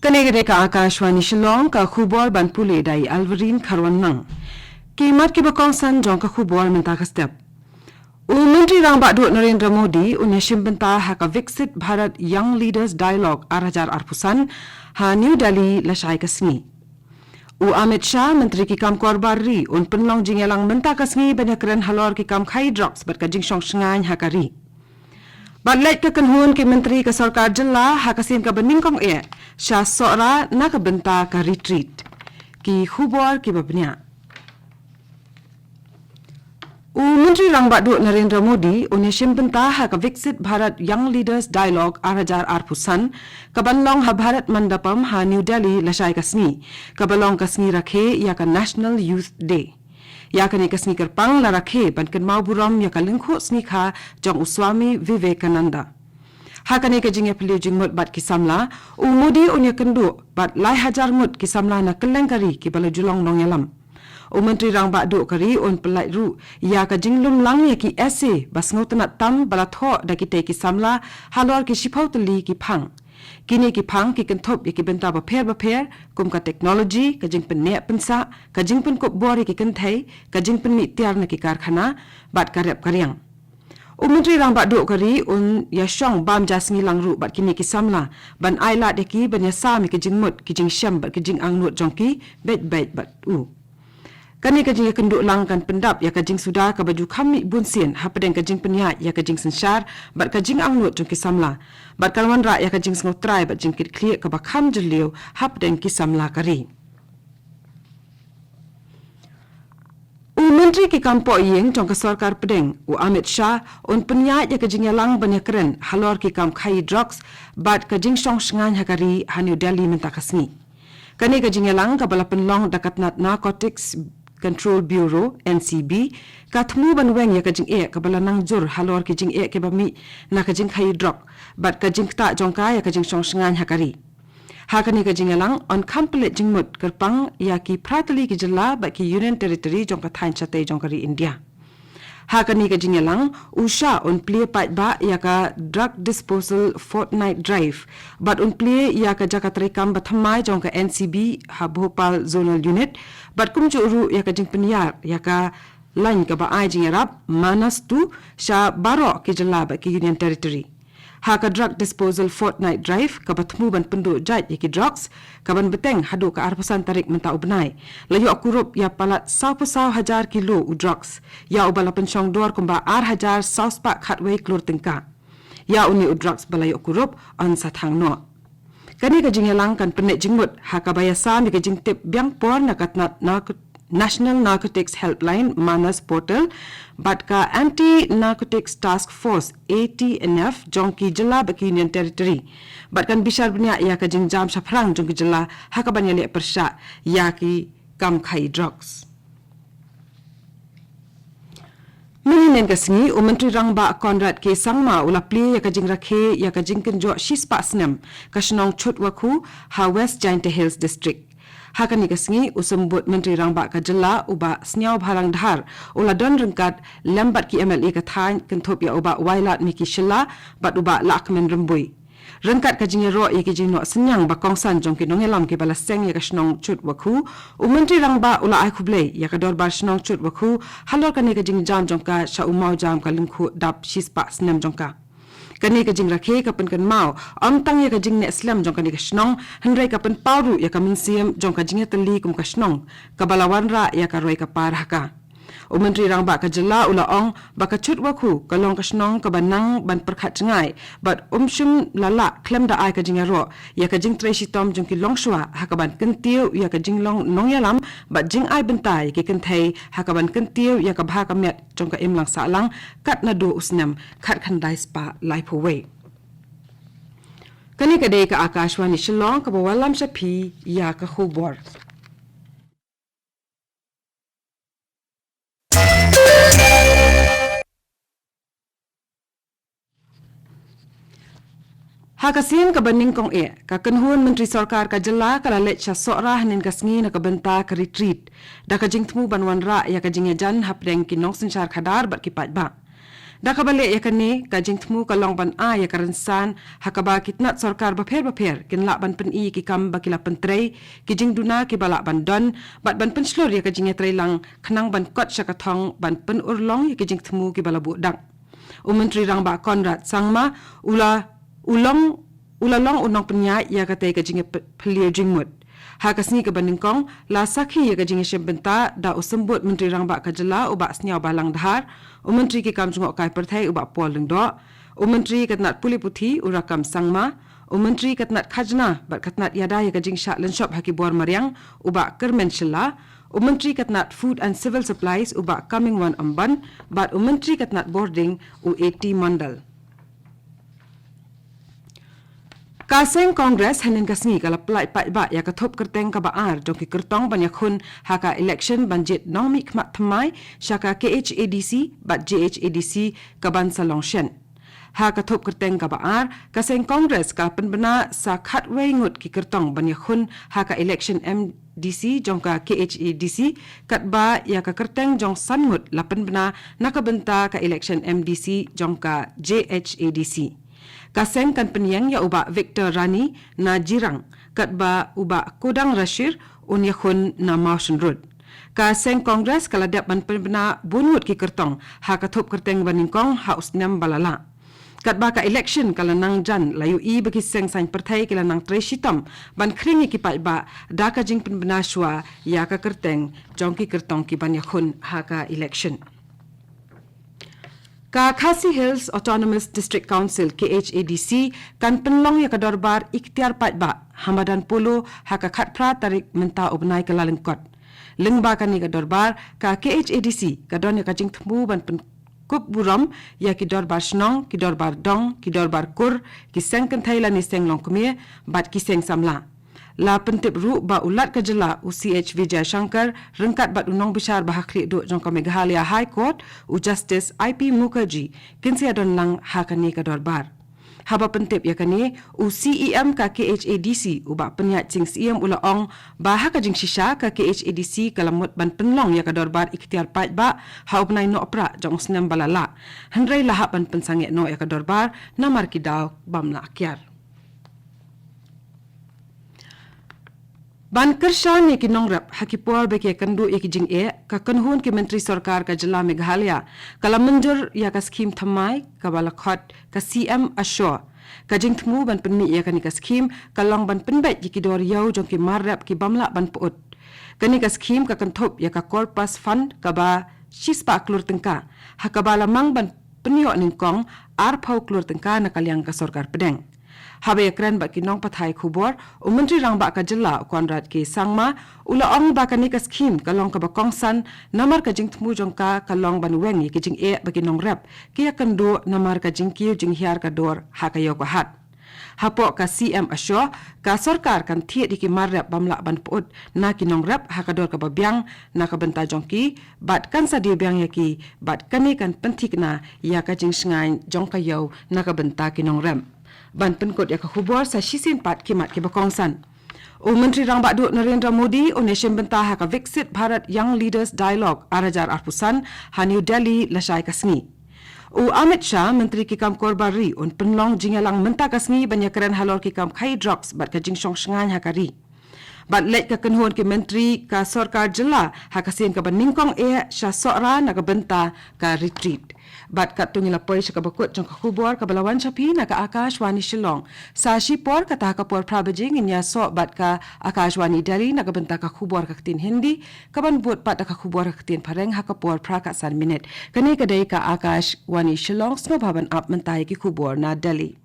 Kanegede ka AKASHVANI SHILLONG ka khubor ban pule dai Alvarin Kharwan nang. Kimat ki bakongsan jong ka khubor menta ka step. Menteri Rang Badu Narendra Modi unyashim benta ha ka Viksit Bharat Young Leaders Dialogue Arajar Arpusan ha New Delhi lashai kasmi. Amit Shah Menteri ki kam korbarri un penlong jingelang menta kasmi banyakran halor ki kam khai drops bat ka jingshong shngai ha kari. Badlet ke kenhun ke Menteri ke Sarkar Jilla ha kasim ka beningkong Shah sora na ka benta ka retreat ki khubor ki babnya. Menteri Rang Badu Narendra Modi unyashim benta ha ka Viksit Bharat Young Leaders Dialogue Arajar Arpusan kabalong ha Bharat Mandapam ha New Delhi lashai kasni kabalong kasni rakhe ya ka National Youth Day. Ya kan ikasni kerpang la rakhe ban kan mau buram ya ka lingkho sni kha jong Swami Vivekananda. Ha kan ikajing ya peliu jing mut bat kisamla Modi unya kendu bat lai hajar mut kisamla na kelengkari ki bala julong nong yalam. Menteri Rang Badu kari on pelai ru ya ka jinglum lang ya ki essay bas ngotna tam bala tho da ki te ki samla halor ki shipau tali ki phang. Kini ki phang ki kentop ya ki benta ba pher kum ka technology ka jing pen ne pensa ka jing pen kop bori ki kenthai ka jing pen mi tiar na ki karkhana bat karep karyang. Menteri Rang Badu kari un ya shong bam jasngi lang ru bat kini ki samla ban aila de ki ban ya sa mi ki jing mut ki jing sham bat ki jing angnut jongki bet bat Kani kajing kenduk lang kan pendap ya kajing sudah ka baju kami bunsin hapadeng kajing penya ya kajing sensyar bat kajing angnut jong kisamla bat kalwan ra ya kajing ngotrai bat jing kit clear ka bakam jeliu hapadeng kisamla kari. Menteri ki kampo yeng jong ka sarkar pedeng Amit Shah un penya ya kajing lang banyakren halor ki kam khai drugs bat kajing shong shngan hakari ha New Delhi menta kasni. Kani kajing lang ka bala penlong dakat narcotics Control Bureau NCB kathmu banweng ya kajing kabala nang jur halor kajing ke bami na kajing khai drug bat kajing ta jongka ya kajing song shngan hakari hakani kajing lang on complete jingmut kerpang ya ki pratali ki jilla ba ki Union Territory jongka thain chate jongkari India hakani kajing lang usha on play pat ba ya ka drug disposal fortnight drive but on play ya ka jakatri kam bathamai jongka NCB ha Bhopal zonal unit bat kum ru ya ka jing penyar ya ka lain ka ba ai jing arab manas tu sha baro ki jalla ba ki Union Territory ha ka drug disposal fortnight drive ka bathmu ban pendu jait ya ki drugs ka ban beteng hadu ka arpasan tarik menta ubnai layo akurup ya palat 1,000 kilo u drugs ya ubala pensyong dor kumba 1,000 sauspak khatwei klur tengka ya uni u drugs balayo akurup on sathang no kani ka jingelang kan penek jingmut ha ka bayasa mi ka jing tip biang por na katnat na National Narcotics Helpline Manas Portal bat ka Anti Narcotics Task Force ATNF jongki jela baki Union Territory bat kan bishar bnya ya ka jing jam shaphrang jongki jela ha ka banya le persha ya ki kam khai drugs Mininen kasngi Menteri Rang Ba Konrad ke sangma ula pli ya ka jing rakhe ya ka jing kenjo shispa snem ka shnong chut waku ha West Giant Hills District Hakani kasngi usambut Menteri Rang Ba ka jela uba snyau bharang dhar ula don rengkat lambat ki MLA ka thain kentop ya uba wailat miki shilla bat uba lakmen rembui rengkat ka jing ro ye ki jing no senyang ba kongsan jong ki nongelam ki bala seng ya ka shnong chut waku Menteri Rang Ba ula ai khuble ya ka dor bar shnong chut waku halor ka ne ka jing jam jong ka sha umau jam ka lingkhu dap shispa snem jong ka kani ka jing rakhe ka pen kan mau tang ya ka jing ne islam jong kani ka shnong handrai ka pen pauru ya ka minsiam jong ka jing tali kum ka shnong ka balawan ra ya ka roi ka par haka Menteri Rang Ba ka jela ula ong ba ka chut waku ka long ka shnong ka banang ban perkhat ngai but shum lala klem da ai ka jing ro ya ka jing treshi tom jong ki long shwa ha ka ban kentiu ya ka jing long nong yalam ba jing ai bentai ki kenthai ha ka ban kentiu ya ka bha ka met jong ka imlang sa lang kat na do usnam khat khandai spa life away kani ka de ka AKASHVANI SHILLONG ka bawalam shapi ya ka khubor Hakasin ka baning kong ka kenhun Menteri Sarkar ka jela ka lalet sya sora hanin kasngi na ka benta ka retreat da ka jing tmu banwan ra ya ka jing jan hapdeng ki nong sensyar khadar bat ki pat ba Dakabalik ya kene kajing temu kalong ban ya karensan hakaba kitnat sarkar baper kin lak ban pen ki kam bakila pentrei kijing duna ki balak ban don bat ban pen slur ya kajing lang kenang ban kot syakathong ban pen urlong ya kajing temu ki balabu dak. Menteri rang ba Konrad Sangma ulalong unong penya ya kate kajing pelia jingmut. Hakasni ke bandingkong la sakhi ya kajing syembenta da usembut menteri rang ba kajela ubak sniaw balang dahar menteri ki kam jungok kai perthai ubak pol lengdo menteri katnat puli puthi urakam sangma menteri katnat khajna bat katnat yada ya kajing syak lenshop haki bor mariang ubak kermen shilla menteri katnat food and civil supplies ubak coming one amban bat menteri katnat boarding u80 mandal. Kaseng Kongres hanin kasngi kala pelai ba ya kathop kerteng ka baar jongki kertong banyak hun haka election banjit nomi khmat thamai syaka KHADC bat JHADC kaban salongshen. Ha kathop kerteng ka baar Kaseng Kongres ka penbena sa khatwei ngut ki kertong banyak hun haka election MDC jongka KHADC katba ya ka kerteng jong sangut lapen bena nakabenta ka election MDC jongka JHADC. Kaseng kan penyang ya ubak Victor Rani na jirang katba ubak Kodang Rashir unyakun na Mawson Road. Kaseng Kongres kaladap ban penbena bunut ki kertong ha kathop kerteng baningkong ha usnam balala. Katba ka election kala nang jan layu i bagi seng sain perthai kala nang treshitam ban kringi ki ba da ka jing penbena shwa ya ka kerteng jongki kertong ki banyakun ha ka election. Ka Khasi Hills Autonomous District Council KHADC kan penlong ya kadorbar ikhtiar ba hamadan polo haka khatpra tarik menta ubnai kalalengkot. Lengba kan ni kadorbar ka KHADC kadon ya kajing temu ban pen kup buram ya ki dorbar snong ki dorbar dong ki dorbar kur ki seng kan thailan ni seng long kumie bat ki seng samla. La pentip ru ba ulat kajela UCH Vijay Shankar rengkat bat unong besar bahakli duk jongka Meghalaya High Court Justice IP Mukherjee kinsi adon lang hakani kadorbar. Haba pentip yakani UCEM ka KHADC ubak penyat jing CM ulaong bahak jing shisha ka KHADC kalamut ban penlong ya kadorbar ikhtiar pat ba ha upnai no opra jong senam balala. Handrai lahap ban pensangek no ya kadorbar namar kidaw bamla akyar. Ban kershan ni kinongrap hakipor beke kandu iki jing ka kanhun ki menteri sarkar ka jila Meghalaya kala menjur ya ka skim thamai ka balakhat ka CM Ashore ka jing thmu ban penmi ya kani ka skim kalong ban penbet ki dor yau jong ki marrap ki bamla ban put kani ka skim ka kanthop ya ka corpus fund ka ba shispa klur tengka hakabala mang ban penyo ningkong ar phau klur tengka na kalyang ka sarkar pedeng. Habaya kran ba kinong pathai khubor menteri rang ba ka jilla Konrad ke sangma ulaong ba kani ka skim kalong ka bakongsan namar ka jing thmu jongka kalong ban wengi ki jing ba kinong rap ki yakando namar ka jing ki jing hiar ka dor ha ka yo ka hat hapo ka CM Ashore ka sarkar kan thie di ki marrap bamla ban put na kinong rap ha ka dor ka babyang na ka benta jongki bat kan sa di byang yaki bat kani kan pentik na ya ka jing sngai jongka yo na ka benta kinong ram ban penkot ya ka khubor sa shisin pat kimat ki bakongsan. Menteri rang bakduk Narendra Modi nation bentah ka Viksit Bharat Young Leaders Dialogue arajar arpusan ha New Delhi lasai kasngi. Amit Shah menteri ki kam korbari penlong jingalang menta kasngi banyakaran halor ki kam khai drugs bat ka jingshong shngan hakari. Bat let ka kenhon ki menteri ka sarkar jilla ha kasin ka baningkong sha sora na ka benta ka retreat. Bat kat tungila poi sa kabakut jong kakubor kabalawan sapi na ka AKASHVANI Shillong. Sa shipor kata kapor prabajing inya so bat ka AKASHVANI Delhi na kabenta kakubor kaktin Hindi kaban buat pat kakubor kaktin pareng hakapor prakasan minit. Kani kadai ka AKASHVANI Shillong snobaban up mentai ki kubor na Delhi.